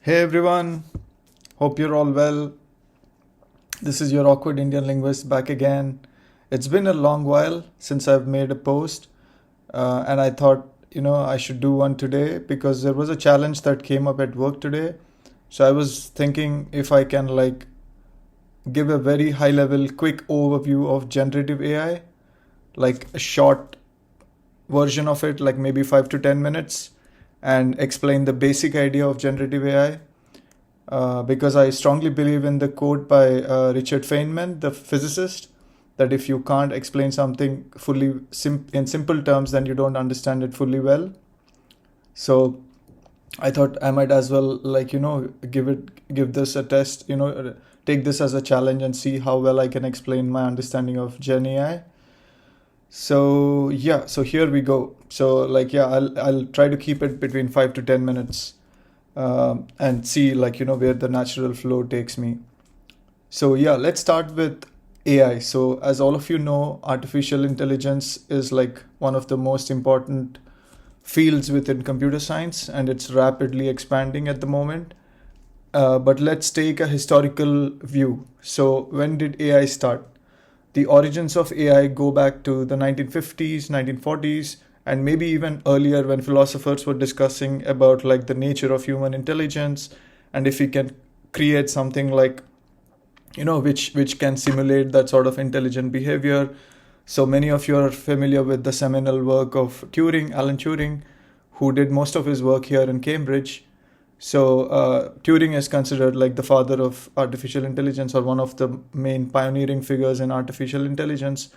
Hey everyone, hope you're all well. This is your awkward Indian linguist back again. It's been a long while since I've made a post, and I thought, I should do one today because there was a challenge that came up at work today. So I was thinking if I can give a very high level, quick overview of generative AI, like a short version of it, like maybe 5 to 10 minutes, and explain the basic idea of generative AI. Because I strongly believe in the quote by Richard Feynman, the physicist, that if you can't explain something fully in simple terms, then you don't understand it fully well. So I thought I might as well, give this a test, take this as a challenge and see how well I can explain my understanding of Gen AI. So yeah, so here we go. So I'll try to keep it between 5 to 10 minutes, and see where the natural flow takes me. So yeah, let's start with AI. So as all of you know, artificial intelligence is like one of the most important fields within computer science, and it's rapidly expanding at the moment. But let's take a historical view. So when did AI start? The origins of AI go back to the 1950s, 1940s, and maybe even earlier when philosophers were discussing about like the nature of human intelligence, and if we can create something which can simulate that sort of intelligent behavior. So many of you are familiar with the seminal work of Alan Turing, who did most of his work here in Cambridge. So Turing is considered like the father of artificial intelligence, or one of the main pioneering figures in artificial intelligence.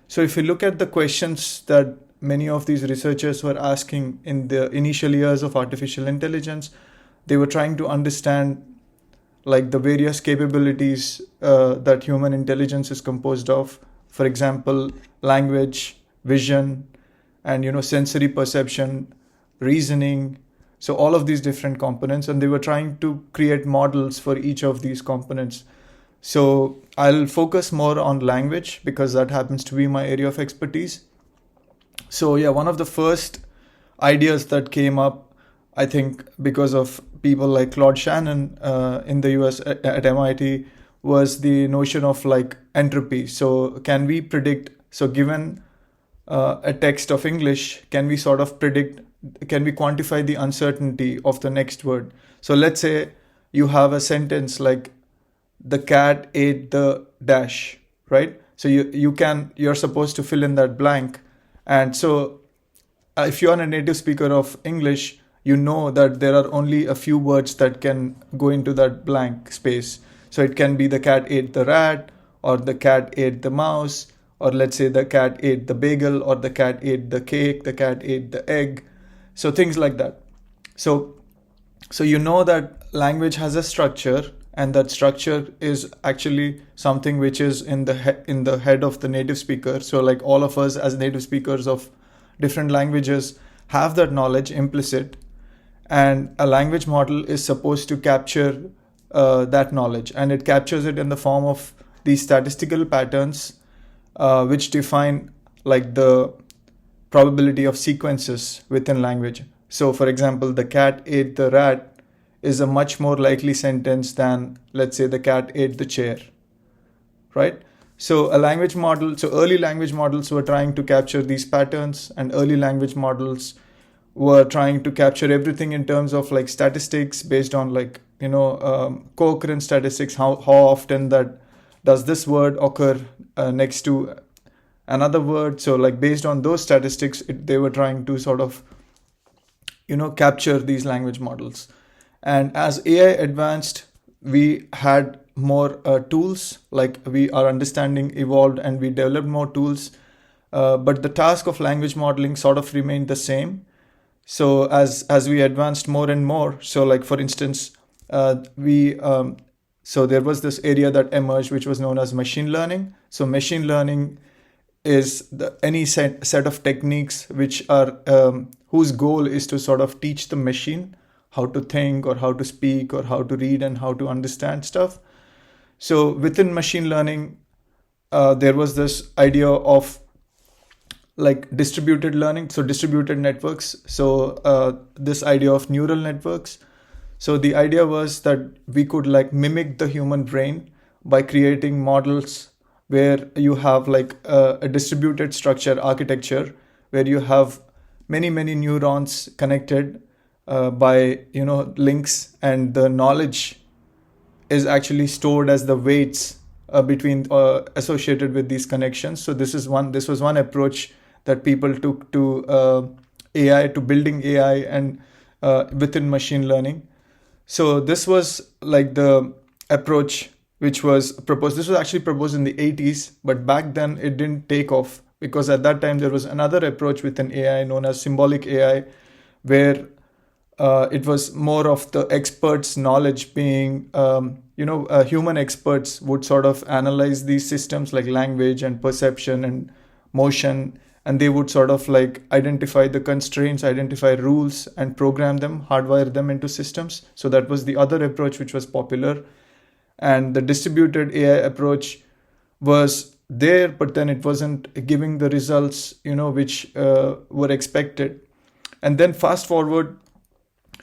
So if you look at the questions that many of these researchers were asking in the initial years of artificial intelligence, they were trying to understand like the various capabilities that human intelligence is composed of. For example, language, vision, and sensory perception, reasoning. So all of these different components, and they were trying to create models for each of these components. So I'll focus more on language because that happens to be my area of expertise. So yeah, one of the first ideas that came up, I think, because of people like Claude Shannon in the US at MIT, was the notion of like entropy. So can we predict? So given a text of English, can we sort of predict? Can we quantify the uncertainty of the next word? So let's say you have a sentence like the cat ate the dash, right? So you're supposed to fill in that blank. And so if you're a native speaker of English, you know that there are only a few words that can go into that blank space. So it can be the cat ate the rat, or the cat ate the mouse, or let's say the cat ate the bagel, or the cat ate the cake, the cat ate the egg. So things like that. So you know that language has a structure, and that structure is actually something which is in the head of the native speaker. So like all of us as native speakers of different languages have that knowledge implicit, and a language model is supposed to capture that knowledge, and it captures it in the form of these statistical patterns, which define like the probability of sequences within language. So for example, the cat ate the rat is a much more likely sentence than, let's say, the cat ate the chair, right? So early language models were trying to capture these patterns, and early language models were trying to capture everything in terms of like statistics based on co-occurrence statistics, how often that does this word occur next to another word. So like based on those statistics, they were trying to sort of capture these language models. And as AI advanced, we had more tools, like our understanding evolved and we developed more tools, but the task of language modeling sort of remained the same. So as we advanced more and more, so like for instance, so there was this area that emerged which was known as machine learning. So machine learning is any set of techniques which are whose goal is to sort of teach the machine how to think, or how to speak, or how to read, and how to understand stuff. So within machine learning, there was this idea of like distributed learning, so distributed networks. So this idea of neural networks. So the idea was that we could like mimic the human brain by creating models where you have like a distributed structure architecture where you have many neurons connected by links, and the knowledge is actually stored as the weights between associated with these connections. So this was one approach that people took to AI, to building AI and within machine learning. So this was like the approach which was proposed. This was actually proposed in the 80s, but back then it didn't take off because at that time there was another approach within AI known as symbolic AI, where it was more of the experts' knowledge being, human experts would sort of analyze these systems like language and perception and motion, and they would sort of like identify the constraints, identify rules, and program them, hardwire them into systems. So that was the other approach which was popular. And the distributed AI approach was there, but then it wasn't giving the results, which were expected. And then fast forward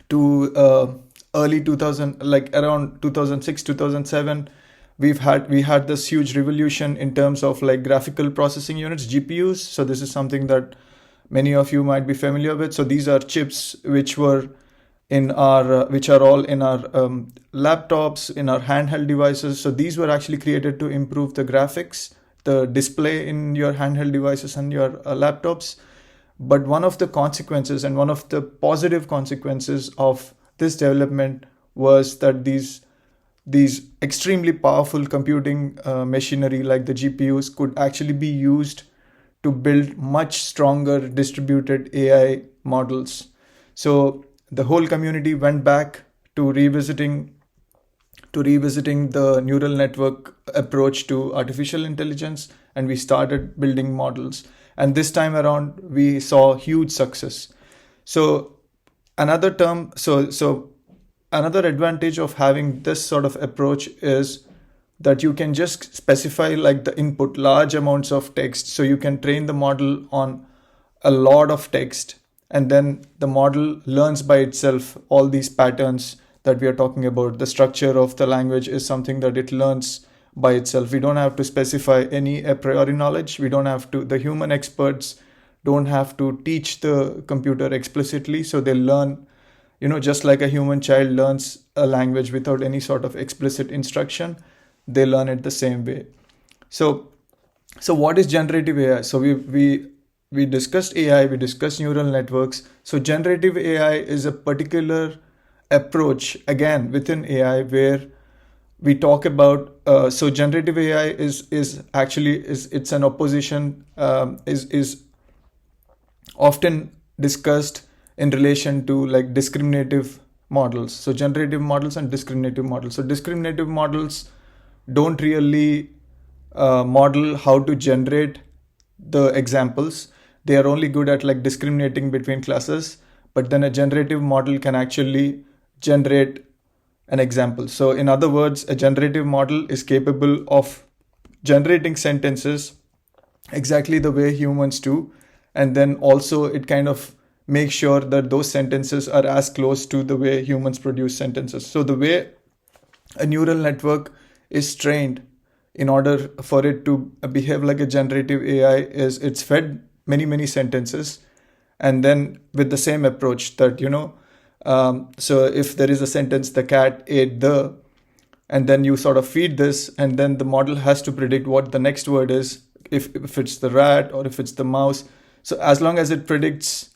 to early 2000, like around 2006 2007, we had this huge revolution in terms of like graphical processing units, GPUs. So this is something that many of you might be familiar with. So these are chips which were in our which are all in our laptops, in our handheld devices. So these were actually created to improve the graphics, the display in your handheld devices and your laptops. But one of the consequences, and one of the positive consequences of this development, was that these extremely powerful computing machinery like the GPUs could actually be used to build much stronger distributed AI models. So the whole community went back to revisiting the neural network approach to artificial intelligence, and we started building models. And this time around we saw huge success. So another advantage of having this sort of approach is that you can just specify like the input, large amounts of text. So you can train the model on a lot of text, and then the model learns by itself all these patterns that we are talking about. The structure of the language is something that it learns by itself. We don't have to specify any a priori knowledge. The human experts don't have to teach the computer explicitly. So they learn, just like a human child learns a language without any sort of explicit instruction, they learn it the same way. So what is generative AI? So we discussed AI, we discussed neural networks. So generative AI is a particular approach again within AI where we talk about. So generative AI is actually it's an opposition, is often discussed in relation to like discriminative models. So generative models and discriminative models. So discriminative models don't really model how to generate the examples. They are only good at like discriminating between classes, but then a generative model can actually generate an example. So in other words, a generative model is capable of generating sentences exactly the way humans do, and then also it kind of makes sure that those sentences are as close to the way humans produce sentences. So the way a neural network is trained in order for it to behave like a generative AI is it's fed many sentences, and then with the same approach that so if there is a sentence, the cat ate the, and then you sort of feed this, and then the model has to predict what the next word is, if it's the rat or if it's the mouse. So as long as it predicts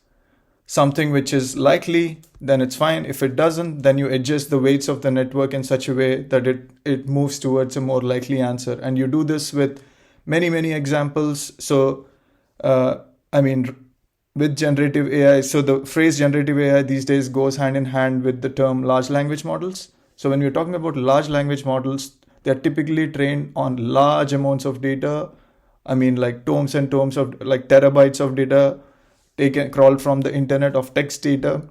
something which is likely, then it's fine. If it doesn't, then you adjust the weights of the network in such a way that it moves towards a more likely answer. And you do this with many examples. So with generative AI, so the phrase generative AI these days goes hand in hand with the term large language models. So when we're talking about large language models, they're typically trained on large amounts of data. Like tomes and tomes of like terabytes of data taken crawled from the internet of text data,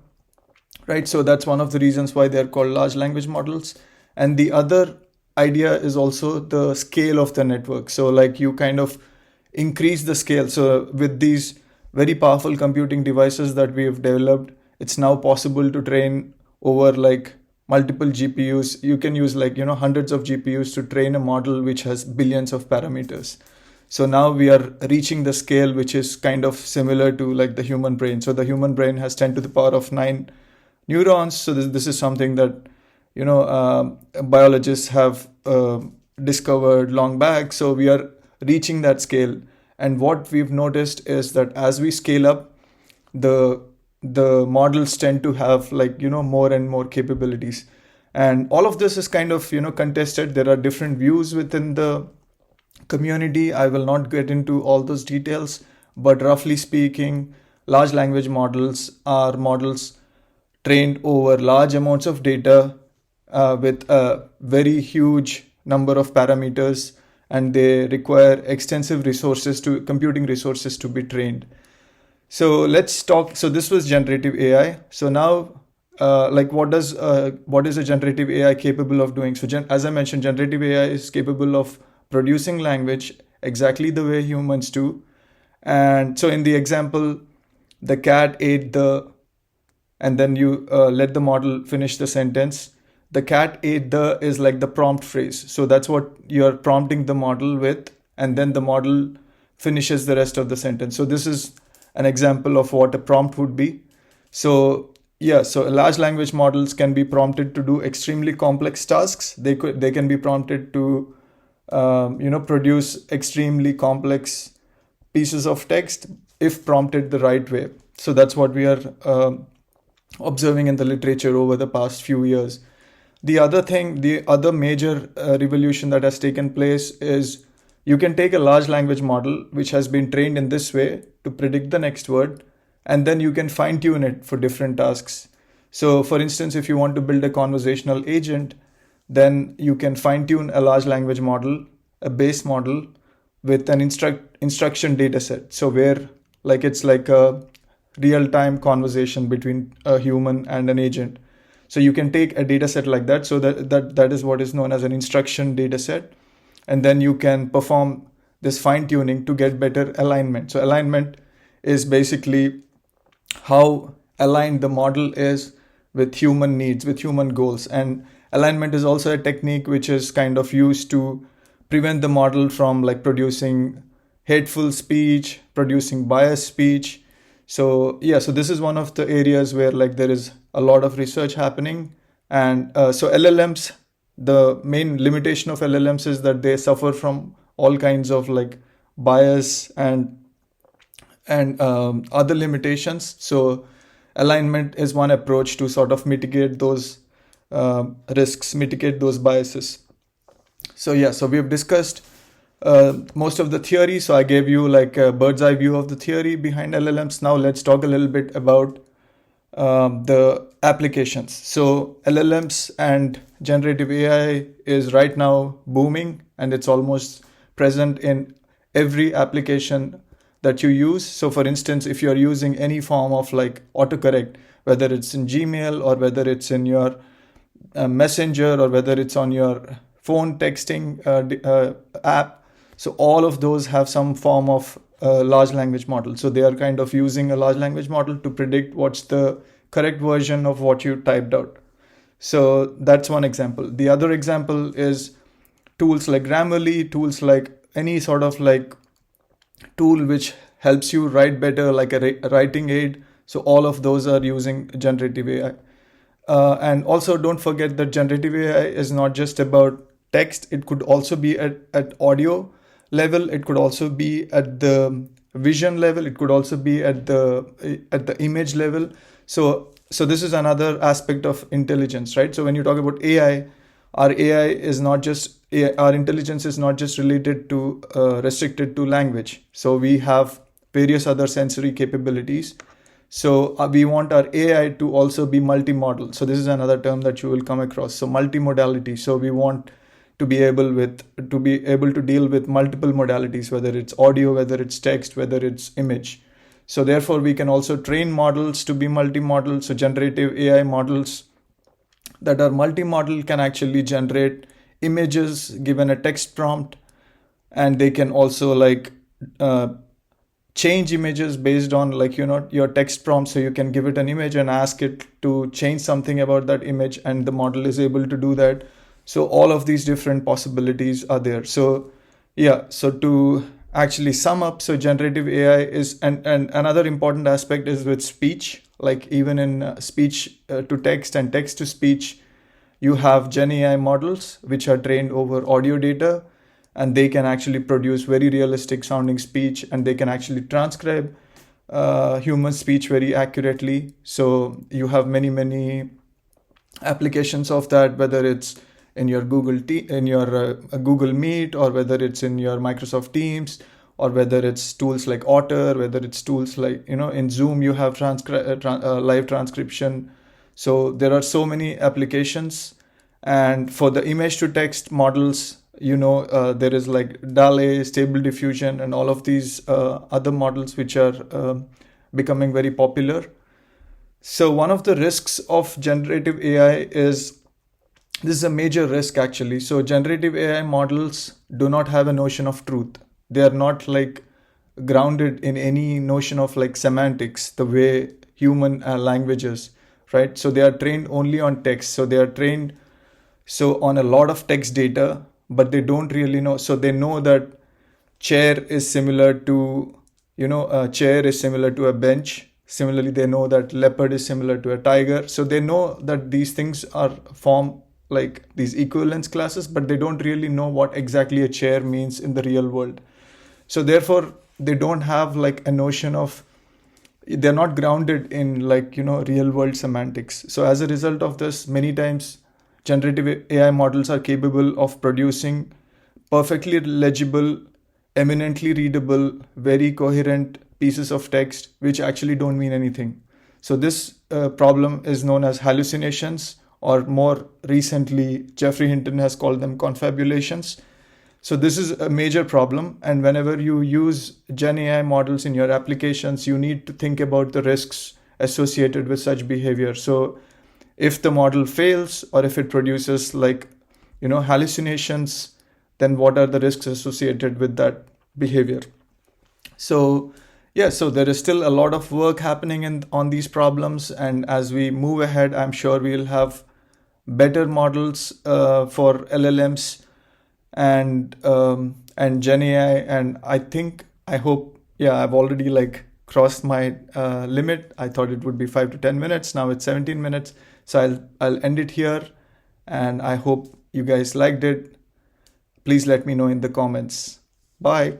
right? So that's one of the reasons why they're called large language models. And the other idea is also the scale of the network. So like you kind of increase the scale. So with these very powerful computing devices that we have developed, it's now possible to train over like multiple GPUs. You can use like, hundreds of GPUs to train a model which has billions of parameters. So now we are reaching the scale which is kind of similar to like the human brain. So the human brain has 10 to the power of 9 neurons. So this is something that, biologists have discovered long back. So we are reaching that scale. And what we've noticed is that as we scale up, the models tend to have like, more and more capabilities. And all of this is kind of, contested. There are different views within the community. I will not get into all those details, but roughly speaking, large language models are models trained over large amounts of data with a very huge number of parameters, and they require extensive computing resources to be trained. So let's talk. So this was generative AI. So now, what is a generative AI capable of doing? So as I mentioned, generative AI is capable of producing language exactly the way humans do. And so in the example, the cat ate the, and then you let the model finish the sentence. The cat ate the is like the prompt phrase. So that's what you're prompting the model with, and then the model finishes the rest of the sentence. So this is an example of what a prompt would be. So yeah, so large language models can be prompted to do extremely complex tasks. They can be prompted to produce extremely complex pieces of text if prompted the right way. So that's what we are observing in the literature over the past few years. The other major revolution that has taken place is you can take a large language model which has been trained in this way to predict the next word, and then you can fine tune it for different tasks. So for instance, if you want to build a conversational agent, then you can fine tune a large language model, a base model, with an instruction data set. So where like it's like a real-time conversation between a human and an agent. So you can take a data set like that. So that is what is known as an instruction data set. And then you can perform this fine tuning to get better alignment. So alignment is basically how aligned the model is with human needs, with human goals. And alignment is also a technique which is kind of used to prevent the model from like producing hateful speech, producing biased speech. So yeah, so this is one of the areas where like there is a lot of research happening. And so LLMs, the main limitation of LLMs is that they suffer from all kinds of like bias and other limitations. So alignment is one approach to sort of mitigate those risks, mitigate those biases. So yeah, so we have discussed most of the theory. So I gave you like a bird's eye view of the theory behind LLMs. Now let's talk a little bit about the applications. So LLMs and generative AI is right now booming, and it's almost present in every application that you use. So for instance, if you're using any form of like autocorrect, whether it's in Gmail or whether it's in your Messenger or whether it's on your phone texting app, so all of those have some form of large language model. So they are kind of using a large language model to predict what's the correct version of what you typed out. So that's one example. The other example is tools like Grammarly, tools like any sort of like tool which helps you write better, like a writing aid. So all of those are using generative AI. And also don't forget that generative AI is not just about text. It could also be at audio level. It could also be at the vision level. It could also be at the image level. So this is another aspect of intelligence, right? So when you talk about AI, our AI is not just our intelligence is not just related to restricted to language. So we have various other sensory capabilities. So we want our AI to also be multimodal. So this is another term that you will come across. So multimodality. So we want to be able to deal with multiple modalities, whether it's audio, whether it's text, whether it's image. So therefore, we can also train models to be multimodal. So generative AI models that are multimodal can actually generate images given a text prompt, and they can also like change images based on like your text prompt. So you can give it an image and ask it to change something about that image, and the model is able to do that. So all of these different possibilities are there. So yeah, so to actually sum up, so generative AI is, and another important aspect is with speech. Like even in speech to text and text to speech, you have Gen AI models which are trained over audio data, and they can actually produce very realistic sounding speech, and they can actually transcribe human speech very accurately. So you have many applications of that, whether it's in your Google Meet, or whether it's in your Microsoft Teams, or whether it's tools like Otter, whether it's tools like in Zoom you have live transcription. So there are so many applications. And for the image to text models, there is like DALL-E, Stable Diffusion, and all of these other models which are becoming very popular. So one of the risks of generative AI is, this is a major risk actually. So generative AI models do not have a notion of truth. They are not like grounded in any notion of like semantics, the way human languages, right? So they are trained only on text. So they are trained on a lot of text data, but they don't really know. So they know that chair is similar to, a chair is similar to a bench. Similarly, they know that leopard is similar to a tiger. So they know that these things are form like these equivalence classes, but they don't really know what exactly a chair means in the real world. So therefore, they don't have like a notion of, they're not grounded in like real world semantics. So as a result of this, many times generative AI models are capable of producing perfectly legible, eminently readable, very coherent pieces of text which actually don't mean anything. So this problem is known as hallucinations, or more recently Jeffrey Hinton has called them confabulations. So this is a major problem, and whenever you use Gen AI models in your applications, you need to think about the risks associated with such behavior. So if the model fails, or if it produces like hallucinations, then what are the risks associated with that behavior? So yeah, so there is still a lot of work happening on these problems, and as we move ahead, I'm sure we'll have better models for LLMs and Gen AI. And I hope, yeah, I've already like crossed my limit. I thought it would be 5 to 10 minutes. Now it's 17 minutes. So I'll end it here, and I hope you guys liked it. Please let me know in the comments. Bye.